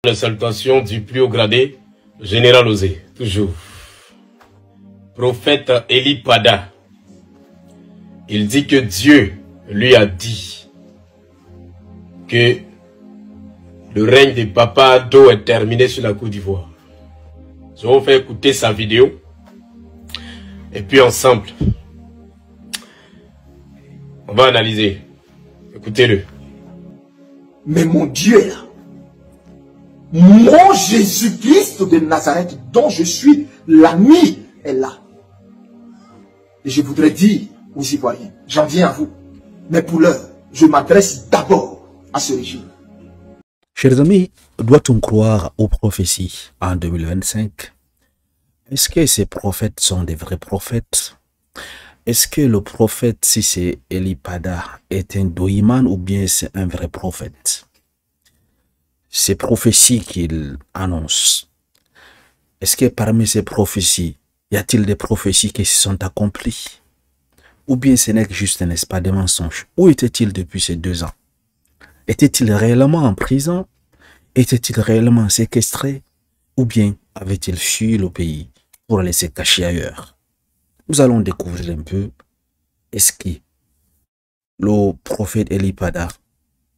Les salutations du plus haut gradé, général Osé, toujours. Prophète Eli Pada, il dit que Dieu lui a dit que le règne de Papa Ado est terminé sur la Côte d'Ivoire. Je vais vous faire écouter sa vidéo et puis ensemble, on va analyser. Écoutez-le. Mais mon Dieu est là. Mon Jésus-Christ de Nazareth, dont je suis l'ami, est là. Et je voudrais dire aux Ivoiriens, j'en viens à vous. Mais pour l'heure, je m'adresse d'abord à ce régime. Chers amis, doit-on croire aux prophéties en 2025? Est-ce que ces prophètes sont des vrais prophètes? Est-ce que le prophète, si c'est Eli Pada, est un doïman ou bien c'est un vrai prophète? Ces prophéties qu'il annonce, est-ce que parmi ces prophéties, y a-t-il des prophéties qui se sont accomplies? Ou bien ce n'est que juste un espace de mensonges? Où était-il depuis ces 2 ans? Était-il réellement en prison? Était-il réellement séquestré? Ou bien avait-il fui le pays pour aller se cacher ailleurs? Nous allons découvrir un peu, est-ce que le prophète Eli Pada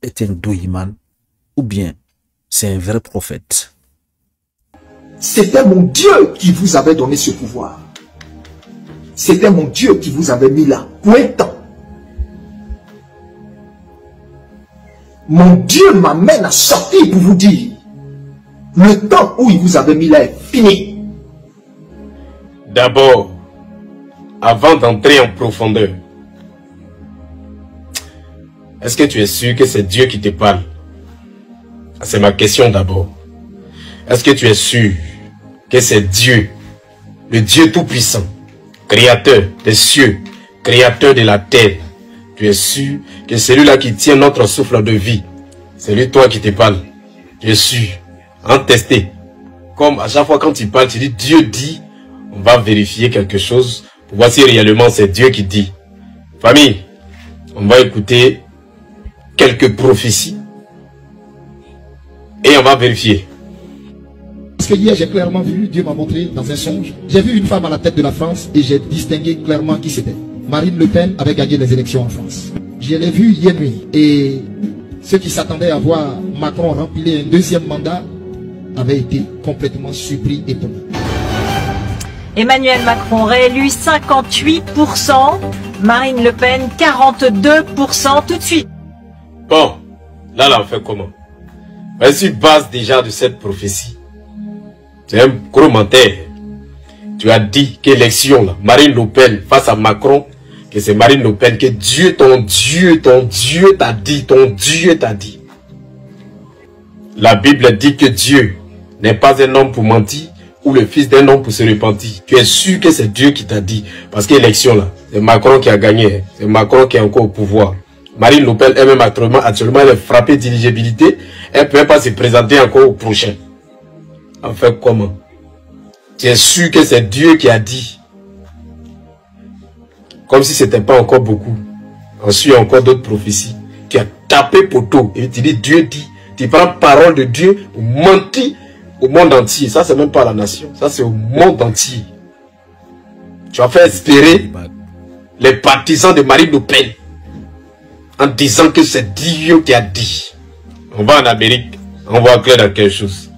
est un doïman ou bien c'est un vrai prophète? C'était mon Dieu qui vous avait donné ce pouvoir. C'était mon Dieu qui vous avait mis là pour un temps. Mon Dieu m'amène à sortir pour vous dire, le temps où il vous avait mis là est fini. D'abord, avant d'entrer en profondeur, est-ce que tu es sûr que c'est Dieu qui te parle? C'est ma question d'abord. Est-ce que tu es sûr que c'est Dieu, le Dieu tout-puissant, créateur des cieux, créateur de la terre? Tu es sûr que c'est lui-là qui tient notre souffle de vie? C'est lui toi qui te parle. Tu es sûr? En tester. Comme à chaque fois quand tu parles, tu dis Dieu dit, on va vérifier quelque chose pour voir si réellement c'est Dieu qui dit. Famille, on va écouter quelques prophéties et on va vérifier. Parce que hier j'ai clairement vu, Dieu m'a montré dans un songe, j'ai vu une femme à la tête de la France et j'ai distingué clairement qui c'était. Marine Le Pen avait gagné les élections en France. Je l'ai vu hier nuit et ceux qui s'attendaient à voir Macron remplir un 2e mandat avaient été complètement surpris et étonnés. Emmanuel Macron réélu 58%, Marine Le Pen 42% tout de suite. Bon, là on fait comment? Voici base déjà de cette prophétie. C'est un gros menteur. Tu as dit qu'élection là, Marine Le Pen face à Macron, que c'est Marine Le Pen, que Dieu, ton Dieu t'a dit, ton Dieu t'a dit. La Bible dit que Dieu n'est pas un homme pour mentir, ou le fils d'un homme pour se repentir. Tu es sûr que c'est Dieu qui t'a dit, parce que l'élection là, c'est Macron qui a gagné, c'est Macron qui est encore au pouvoir. Marine Le Pen elle-même actuellement elle est frappée d'inéligibilité, elle ne peut pas se présenter encore au prochain. En fait, comment? Tu es sûr que c'est Dieu qui a dit? Comme si ce n'était pas encore beaucoup. Ensuite, il y a encore d'autres prophéties. Tu as tapé poteau et tu dis Dieu dit. Tu prends parole de Dieu pour mentir au monde entier. Ça, c'est même pas la nation. Ça, c'est au monde entier. Tu as fait espérer les partisans de Marine Le Pen en disant que c'est Dieu qui a dit. On va en Amérique, on va clair dans quelque chose.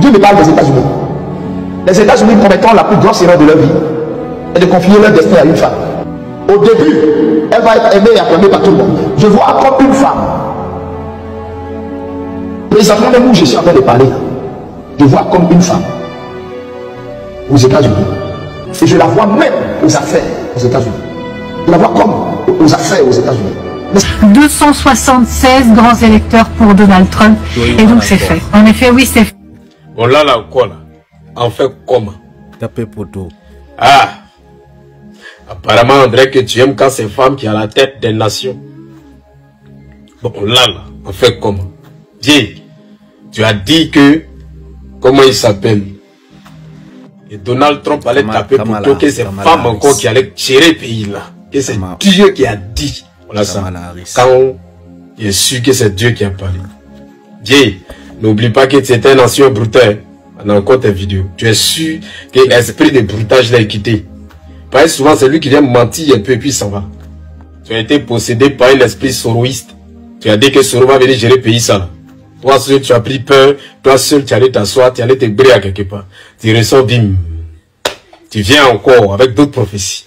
Dieu me parle des États-Unis. Les États-Unis commettront la plus grosse erreur de leur vie et de confier leur destin à une femme. Au début, elle va être aimée et acclamée par tout le monde. Je vois comme une femme. Présentement, même où je suis en train de parler, je vois comme une femme aux États-Unis. Et je la vois même aux affaires aux États-Unis. Je la vois comme aux affaires aux États-Unis. 276 grands électeurs pour Donald Trump. Et donc c'est fait. En effet, oui, c'est fait. Bon là, quoi là? En fait comment? Tapé poteau. Ah! Apparemment, André, que tu aimes quand c'est femme qui a la tête des nations. Bon là, on fait comment? Dis, tu as dit que, comment il s'appelle? Et Donald Trump allait taper poteau, que c'est femme encore qui allait gérer le pays là. Que c'est Dieu qui a dit. Voilà ça. Quand il est sûr que c'est Dieu qui a parlé. Dieu, N'oublie pas que tu étais un ancien brouteur. On a encore tes vidéos. Tu es sûr que l'esprit de broutage l'a quitté. Parce que souvent, c'est lui qui vient mentir un peu et puis il s'en va. Tu as été possédé par un esprit soroïste. Tu as dit que Soro va venir gérer le pays ça là. Toi seul, tu as pris peur. Toi seul, tu allais t'asseoir, tu allais te briller à quelque part. Tu ressens, bim. Tu viens encore avec d'autres prophéties.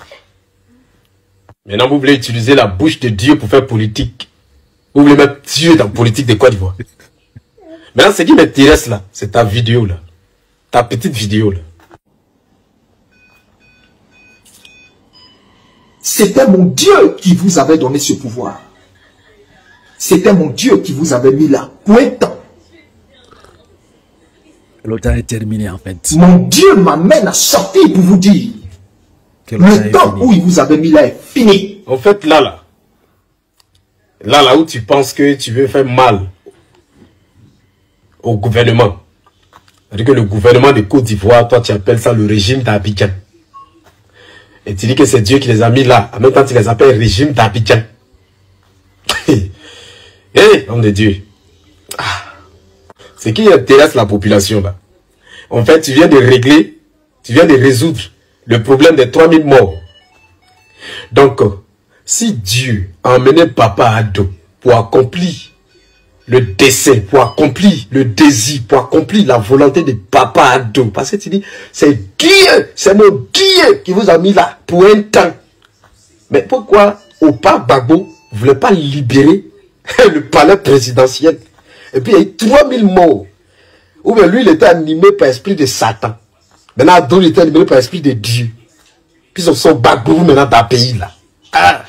Maintenant, vous voulez utiliser la bouche de Dieu pour faire politique. Vous voulez mettre Dieu dans la politique de Côte d'Ivoire. Maintenant, ce qui m'intéresse là, c'est ta vidéo là. Ta petite vidéo là. C'était mon Dieu qui vous avait donné ce pouvoir. C'était mon Dieu qui vous avait mis là pour un temps. Le temps est terminé en fait. Mon Dieu m'amène à sortir pour vous dire Que le temps où il vous avait mis là est fini. En fait, là où tu penses que tu veux faire mal au gouvernement. C'est-à-dire que le gouvernement de Côte d'Ivoire, toi tu appelles ça le régime d'Abidjan. Et tu dis que c'est Dieu qui les a mis là. En même temps, tu les appelles régime d'Abidjan. Hé, homme de Dieu. Ce qui intéresse la population là. En fait, tu viens de régler, tu viens de résoudre le problème des 3000 morts. Donc, si Dieu a emmené Papa Ado pour accomplir le dessein, pour accomplir le désir, pour accomplir la volonté de Papa Ado, parce que tu dis, c'est Dieu, c'est mon Dieu qui vous a mis là pour un temps. Mais pourquoi Opa Gbagbo ne voulait pas libérer le palais présidentiel? Et puis il y a eu 3000 morts. Ou bien lui, il était animé par l'esprit de Satan. Maintenant, Ado, il était animé par l'esprit de Dieu. Puis ils sont Gbagbo maintenant dans le pays là. Ah.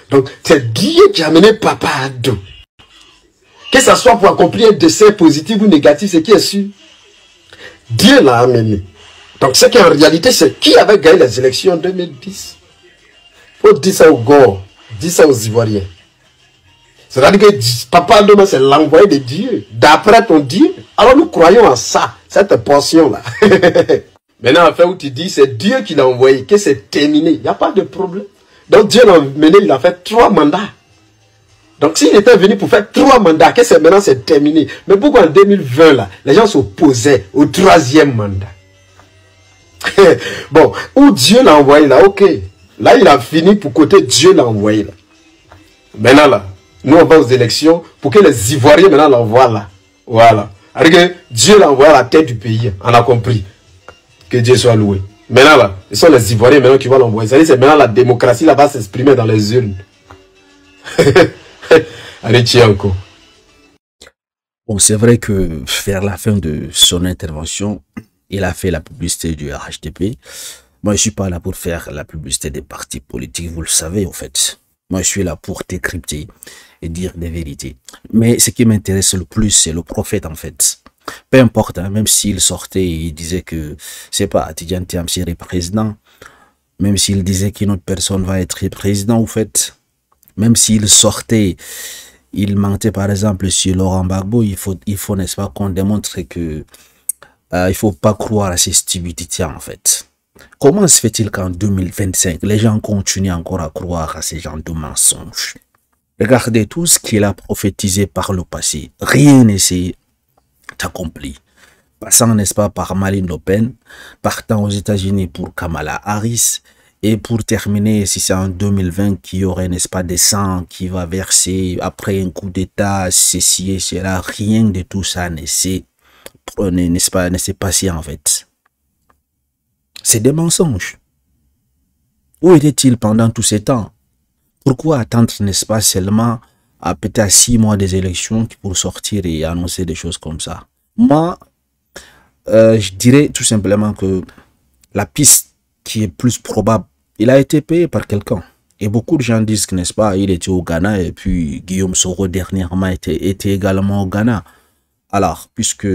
Donc, c'est Dieu qui a amené Papa Ado. Que ce soit pour accomplir un dessein positif ou négatif, c'est qui est sûr. Dieu l'a amené. Donc, c'est qu'en réalité, c'est qui avait gagné les élections en 2010. Il faut dire ça aux Gors, dire ça aux Ivoiriens. C'est-à-dire que Papa Ado, c'est l'envoyé de Dieu, d'après ton Dieu. Alors nous croyons en ça, cette portion-là. Maintenant, enfin, où tu dis, c'est Dieu qui l'a envoyé, que c'est terminé. Il n'y a pas de problème. Donc Dieu l'a mené, il a fait 3 mandats. Donc s'il était venu pour faire 3 mandats, que c'est maintenant c'est terminé. Mais pourquoi en 2020, là, les gens s'opposaient au 3e mandat? Bon, où Dieu l'a envoyé là, ok. Là, il a fini pour côté Dieu l'a envoyé là. Maintenant là, nous on va aux élections pour que les Ivoiriens maintenant l'envoient là. Voilà. Alors que Dieu l'a envoyé à la tête du pays. On a compris. Que Dieu soit loué. Maintenant là, ce sont les Ivoiriens maintenant qui vont l'envoyer. C'est-à-dire c'est maintenant la démocratie là va s'exprimer dans les urnes. Allez, tiens encore. Bon, c'est vrai que vers la fin de son intervention, il a fait la publicité du RHDP. Moi, je suis pas là pour faire la publicité des partis politiques, vous le savez en fait. Moi, je suis là pour décrypter et dire des vérités. Mais ce qui m'intéresse le plus, c'est le prophète en fait. Peu importe, hein, même s'il sortait et il disait que, c'est pas, Tidjane Thiam serait président, même s'il disait qu'une autre personne va être président, au fait, même s'il sortait, il mentait par exemple sur Laurent Gbagbo, il faut n'est-ce pas, qu'on démontre que il faut pas croire à ces stupidités en fait. Comment se fait-il qu'en 2025, les gens continuent encore à croire à ces gens de mensonges? Regardez tout ce qu'il a prophétisé par le passé. Rien ne s'est accompli. Passant, n'est-ce pas, par Marine Le Pen, partant aux États-Unis pour Kamala Harris, et pour terminer, si c'est en 2020 qu'il y aurait, n'est-ce pas, des sangs qui va verser après un coup d'État, ceci et cela, rien de tout ça ne s'est passé en fait. C'est des mensonges. Où était-il pendant tous ces temps? Pourquoi attendre, n'est-ce pas, seulement à peut-être 6 mois des élections pour sortir et annoncer des choses comme ça? Moi, je dirais tout simplement que la piste qui est plus probable, il a été payé par quelqu'un. Et beaucoup de gens disent que, n'est-ce pas, il était au Ghana et puis Guillaume Soro dernièrement était également au Ghana. Alors, puisque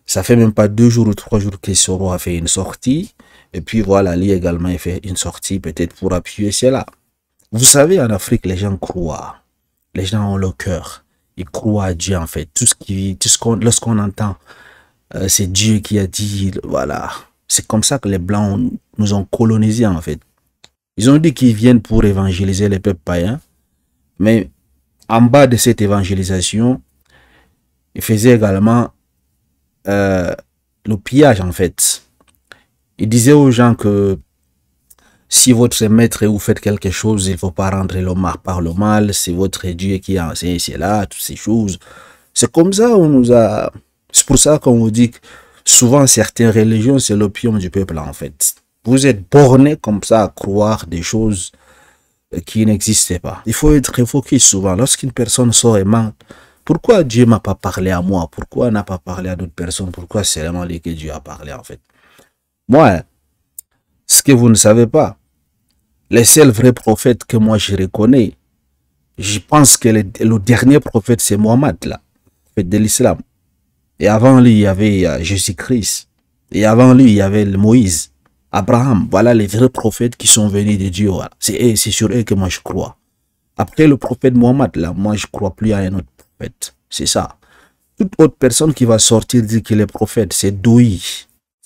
ça fait même pas 2 jours ou 3 jours que Soro a fait une sortie, et puis voilà, lui également a fait une sortie peut-être pour appuyer cela. Vous savez, en Afrique, les gens croient. Les gens ont le cœur. Ils croient à Dieu, en fait. Lorsqu'on entend, c'est Dieu qui a dit, voilà. C'est comme ça que les Blancs nous ont colonisés, en fait. Ils ont dit qu'ils viennent pour évangéliser les peuples païens. Mais en bas de cette évangélisation, Il faisait également le pillage, en fait. Il disait aux gens que si votre maître vous fait quelque chose, il ne faut pas rendre le mal par le mal. C'est votre Dieu qui a enseigné cela, toutes ces choses. C'est comme ça, on nous a... C'est pour ça qu'on vous dit que souvent, certaines religions, c'est l'opium du peuple, en fait. Vous êtes borné comme ça à croire des choses qui n'existaient pas. Il faut être focus souvent. Lorsqu'une personne sort et ment, pourquoi Dieu m'a pas parlé à moi? Pourquoi n'a pas parlé à d'autres personnes? Pourquoi c'est vraiment lui que Dieu a parlé, en fait? Moi, ce que vous ne savez pas, les seuls vrais prophètes que moi je reconnais, je pense que le dernier prophète, c'est Mohammed, là, prophète de l'islam. Et avant lui, il y avait Jésus-Christ. Et avant lui, il y avait Moïse, Abraham. Voilà les vrais prophètes qui sont venus de Dieu. Voilà. C'est sur eux que moi je crois. Après le prophète Mohammed, là, moi je crois plus à un autre prophète. C'est ça. Toute autre personne qui va sortir dire qu'il est prophète, c'est douille.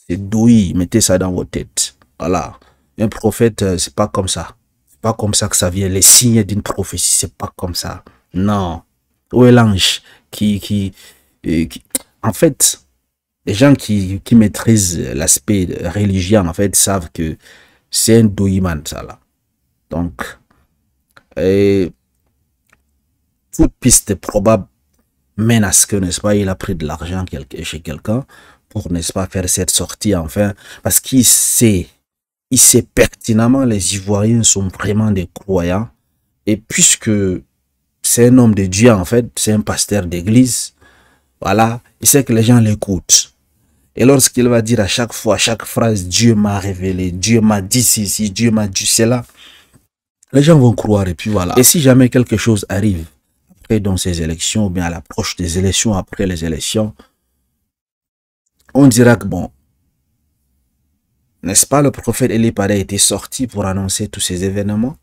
C'est douille. Mettez ça dans vos têtes. Voilà. Un prophète, c'est pas comme ça. C'est pas comme ça que ça vient. Les signes d'une prophétie, c'est pas comme ça. Non. Où est l'ange qui... En fait, les gens qui maîtrisent l'aspect religieux, en fait, savent que c'est un douillement, ça, là. Donc, toute piste probable mène à ce que, n'est-ce pas, il a pris de l'argent chez quelqu'un pour, n'est-ce pas, faire cette sortie, enfin, parce qu'il sait pertinemment les Ivoiriens sont vraiment des croyants, et puisque c'est un homme de Dieu, en fait, c'est un pasteur d'église, voilà, il sait que les gens l'écoutent. Et lorsqu'il va dire à chaque fois, à chaque phrase, Dieu m'a révélé, Dieu m'a dit ceci, Dieu m'a dit cela, les gens vont croire et puis voilà. Et si jamais quelque chose arrive après dans ces élections, ou bien à l'approche des élections, après les élections, on dira que bon, n'est-ce pas, le prophète Élie Padé était sorti pour annoncer tous ces événements.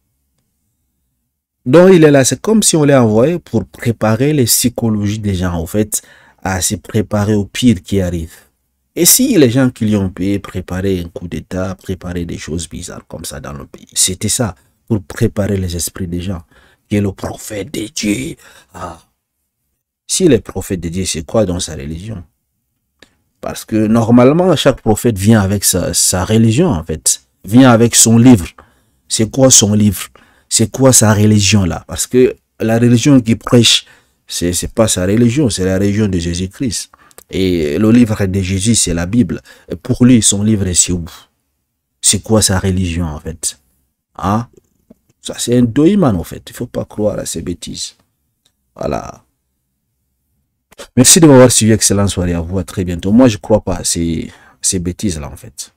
Donc il est là, c'est comme si on l'a envoyé pour préparer les psychologies des gens, en fait, à se préparer au pire qui arrive. Et si les gens qui lui ont payé préparer un coup d'État, préparer des choses bizarres comme ça dans le pays, c'était ça, pour préparer les esprits des gens, qui est le prophète de Dieu. Ah. Si le prophète de Dieu, c'est quoi dans sa religion? Parce que normalement, chaque prophète vient avec sa religion, en fait. Vient avec son livre. C'est quoi son livre? C'est quoi sa religion, là? Parce que la religion qu'il prêche, c'est pas sa religion, c'est la religion de Jésus-Christ. Et le livre de Jésus, c'est la Bible. Et pour lui, son livre est où? C'est quoi sa religion, en fait? Hein? Ça, c'est un doïman, en fait. Il faut pas croire à ces bêtises. Voilà. Merci de m'avoir suivi. Excellente soirée à vous. À très bientôt. Moi, je crois pas à ces bêtises-là, en fait.